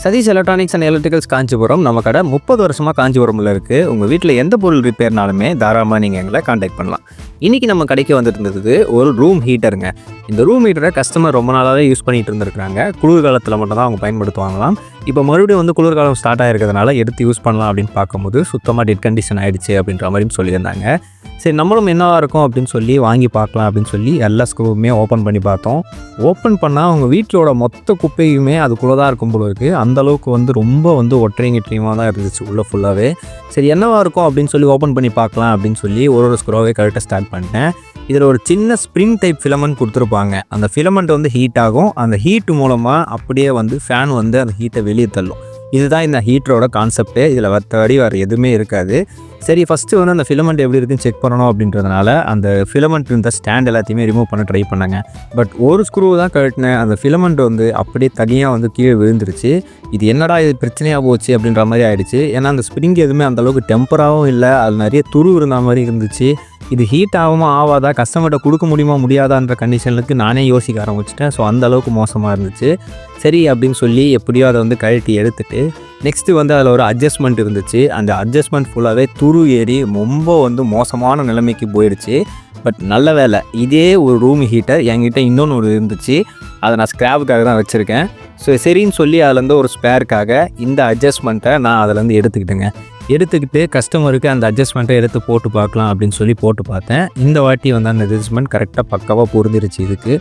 Satish electronics and electricals Kanchipuram நம்ம கடை 30 வருஷமாக காஞ்சிபுரமில் இருக்குது. உங்கள் வீட்டில் எந்த பொருள் ரிப்பேர்னாலுமே தாராளமாக நீங்கள் எங்களை காண்டாக்ட் பண்ணலாம். இன்றைக்கி நம்ம கடைக்கு வந்துட்டு இருந்தது ஒரு ரூம் ஹீட்டருங்க. இந்த ரூம் ஹீட்டரை கஸ்டமர் ரொம்ப நாளாகவே யூஸ் பண்ணிகிட்டு இருந்திருக்காங்க. குளிர்காலத்தில் மட்டும் தான் அவங்க பயன்படுத்துவாங்களாம். இப்போ மறுபடியும் குளிர்காலம் ஸ்டார்ட் ஆகிருக்கிறதுனால எடுத்து யூஸ் பண்ணலாம் அப்படின்னு பார்க்கும்போது சுத்தமாக டெட் கண்டிஷன் ஆகிடுச்சு அப்படின்ற மாதிரியும் சொல்லியிருந்தாங்க. சரி, நம்மளும் என்னவாக இருக்கும் அப்படின்னு சொல்லி வாங்கி பார்க்கலாம் அப்படின்னு சொல்லி எல்லா ஸ்க்ரூவுமே ஓப்பன் பண்ணி பார்த்தோம். ஓப்பன் பண்ணால் அவங்க வீட்டோட மொத்த குப்பையுமே அதுக்குள்ளே தான் இருக்கும் போல இருக்குது. அந்தளவுக்கு ரொம்ப ஒற்றையும் தான் இருந்துச்சு உள்ளே ஃபுல்லாகவே. சரி, என்னவாக இருக்கும் அப்படின்னு சொல்லி ஓப்பன் பண்ணி பார்க்கலாம் அப்படின்னு சொல்லி ஒரு ஸ்க்ரூவே கரெக்டாக ஸ்டார்ட் பண்ணிட்டேன். இதில் ஒரு சின்ன ஸ்ப்ரிங் டைப் ஃபிலமெண்ட் கொடுத்துருப்பாங்க. அந்த ஃபிலமெண்ட் ஹீட் ஆகும். அந்த ஹீட் மூலமாக அப்படியே ஃபேன் அந்த ஹீட்டை வெளியே தள்ளும். இதுதான் இந்த ஹீட்டரோட கான்செப்ட்டு. இதில் வேறு எதுவுமே இருக்காது. சரி, ஃபஸ்ட்டு அந்த ஃபிலமெண்ட் எப்படி இருக்குன்னு செக் பண்ணணும் அப்படின்றதுனால அந்த ஃபிலமெண்ட் இருந்த ஸ்டாண்ட் எல்லாத்தையுமே ரிமூவ் பண்ண ட்ரை பண்ணாங்க. பட் ஒரு ஸ்க்ரூ தான் கழட்டினேன். அந்த ஃபிலமெண்ட் அப்படியே தனியாக கீழே விழுந்துருச்சு. இது என்னடா இது பிரச்சனையாக போச்சு அப்படின்ற மாதிரி ஆகிடுச்சு. ஏன்னா அந்த ஸ்ப்ரிங் எதுவுமே அந்தளவுக்கு டெம்பராகவும் இல்லை. அது நிறைய துரு இருந்த மாதிரி இருந்துச்சு. இது ஹீட் ஆகுமா ஆகாதா, கஸ்டமர்கிட்ட கொடுக்க முடியுமா முடியாதான்ற கண்டிஷனுக்கு நானே யோசிக்க ஆரம்பிச்சிட்டேன். ஸோ அந்தளவுக்கு மோசமாக இருந்துச்சு. சரி அப்படின்னு சொல்லி எப்படியோ அதை கழட்டி எடுத்துகிட்டு நெக்ஸ்ட்டு அதில் ஒரு அட்ஜஸ்ட்மெண்ட் இருந்துச்சு. அந்த அட்ஜஸ்ட்மெண்ட் ஃபுல்லாகவே துரு ஏறி ரொம்ப மோசமான நிலைமைக்கு போயிடுச்சு. பட் நல்ல வேலை, இதே ஒரு ரூம் ஹீட்டர் என்கிட்ட இன்னொன்று ஒரு இருந்துச்சு. அதை நான் ஸ்க்ராப்புக்காக தான் வச்சுருக்கேன். ஸோ சரின்னு சொல்லி அதுலேருந்து ஒரு ஸ்பேருக்காக இந்த அட்ஜஸ்ட்மெண்ட்டை நான் அதுலேருந்து எடுத்துக்கிட்டு கஸ்டமருக்கு அந்த அட்ஜஸ்ட்மெண்ட்டை எடுத்து போட்டு பார்க்கலாம் அப்படின்னு சொல்லி போட்டு பார்த்தேன். இந்த வாட்டி அந்த அட்ஜஸ்ட்மெண்ட் கரெக்டாக பக்காவாக பொருந்துருச்சு. இதுக்கு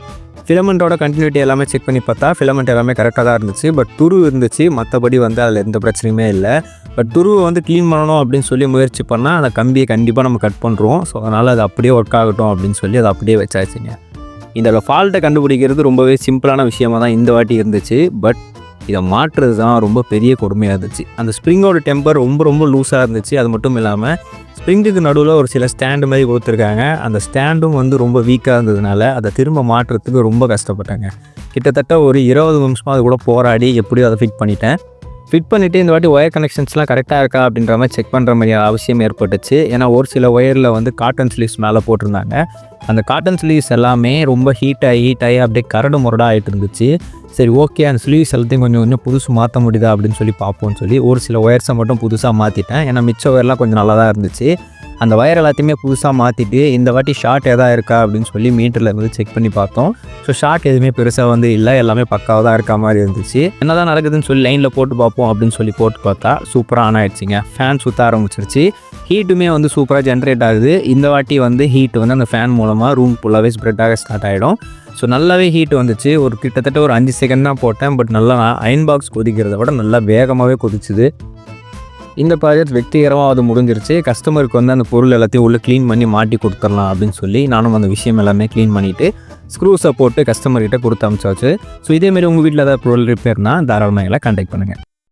ஃபிலமெண்ட்டோட கண்டினியூட்டி எல்லாமே செக் பண்ணி பார்த்தா ஃபிலமெண்ட் எல்லாமே கரெக்டாக தான் இருந்துச்சு. பட் துரு இருந்துச்சு. மற்றபடி அதில் எந்த பிரச்சனையுமே இல்லை. பட் துருவை க்ளீன் பண்ணணும் அப்படின்னு சொல்லி முயற்சி பண்ணால் அந்த கம்பியை கண்டிப்பாக நம்ம கட் பண்ணுறோம். ஸோ அதனால் அது அப்படியே ஒர்க் ஆகட்டும் அப்படின்னு சொல்லி அதை அப்படியே வச்சாச்சுங்க. இந்த ஃபால்ட்டை கண்டுபிடிக்கிறது ரொம்பவே சிம்பிளான விஷயமாக தான் இந்த வாட்டி இருந்துச்சு. பட் இதை மாற்றுறது தான் ரொம்ப பெரிய கொடுமையாக இருந்துச்சு. அந்த ஸ்ப்ரிங்கோட டெம்பர் ரொம்ப லூஸாக இருந்துச்சு. அது மட்டும் இல்லாமல் ஸ்ப்ரிங்குக்கு நடுவில் ஒரு சில ஸ்டாண்டு மாதிரி கொடுத்துருக்காங்க. அந்த ஸ்டாண்டும் ரொம்ப வீக்காக இருந்ததுனால அதை திரும்ப மாற்றுறதுக்கு ரொம்ப கஷ்டப்பட்டாங்க. கிட்டத்தட்ட ஒரு 20 நிமிஷமாக அது கூட போராடி எப்படியோ அதை ஃபிட் பண்ணிவிட்டு இந்த வாட்டி ஒயர் கனெக்ஷன்ஸ்லாம் கரெக்டாக இருக்கா அப்படின்ற மாதிரி செக் பண்ணுற மாதிரி அவசியம் ஏற்பட்டுச்சு. ஏன்னா ஒரு சில ஒயரில் காட்டன் ஸ்லீவ்ஸ் மேலே போட்டிருந்தாங்க. அந்த காட்டன் ஸ்லீவ்ஸ் எல்லாமே ரொம்ப ஹீட் ஆகி அப்படியே கரடு முரடாக ஆகிட்டு இருந்துச்சு. சரி, ஓகே, அந்த ஸ்லீவ்ஸ் எல்லாத்தையும் கொஞ்சம் புதுசு மாற்ற முடியுதா அப்படின்னு சொல்லி பார்ப்போம்னு சொல்லி ஒரு சில ஒயர்ஸை மட்டும் புதுசாக மாற்றிட்டேன். ஏன்னா மிச்ச ஒயர்லாம் கொஞ்சம் நல்லா தான் இருந்துச்சு. அந்த ஒயர் எல்லாத்தையுமே புதுசாக மாற்றிட்டு இந்த வாட்டி ஷார்ட் எதாவது இருக்கா அப்படின்னு சொல்லி மீட்டரில் செக் பண்ணி பார்த்தோம். ஸோ ஷார்ட் எதுவுமே பெருசாக இல்லை, எல்லாமே பக்காவாக தான் இருக்க மாதிரி இருந்துச்சு. என்ன தான் நடக்குதுன்னு சொல்லி லைனில் போட்டு பார்ப்போம் அப்படின்னு சொல்லி போட்டு பார்த்தா சூப்பராக ஆன் ஆகிடுச்சிங்க. ஃபேன் சுற்ற ஆரம்பிச்சிருச்சு. ஹீட்டுமே சூப்பராக ஜென்ரேட் ஆகுது. இந்த வாட்டி ஹீட் அந்த ஃபேன் மூலமாக ரூம் ஃபுல்லாகவே ஸ்ப்ரெட் ஆக ஸ்டார்ட் ஆகிடும். ஸோ நல்லாவே ஹீட் வந்துச்சு. கிட்டத்தட்ட ஒரு 5 செகண்ட் தான் போட்டேன். பட் நல்லா அயன் பாக்ஸ் கொதிக்கிறத விட நல்லா வேகமாகவே கொதிச்சுது. இந்த ப்ராஜெக்ட் வெற்றிகரமாக அது முடிஞ்சிருச்சு. கஸ்டமருக்கு அந்த பொருள் எல்லாத்தையும் உள்ளே க்ளீன் பண்ணி மாட்டி கொடுத்துடலாம் அப்படின்னு சொல்லி நானும் அந்த விஷயம் எல்லாமே க்ளீன் பண்ணிவிட்டு ஸ்க்ரூஸை போட்டு கஸ்டமர்கிட்ட கொடுத்து அனுப்பிச்சாச்சு. ஸோ இதேமாரி உங்கள் வீட்டில் ஏதாவது பொருள் ரிப்பேர்னால் தாராளமாக கான்டாக்ட் பண்ணுங்கள்.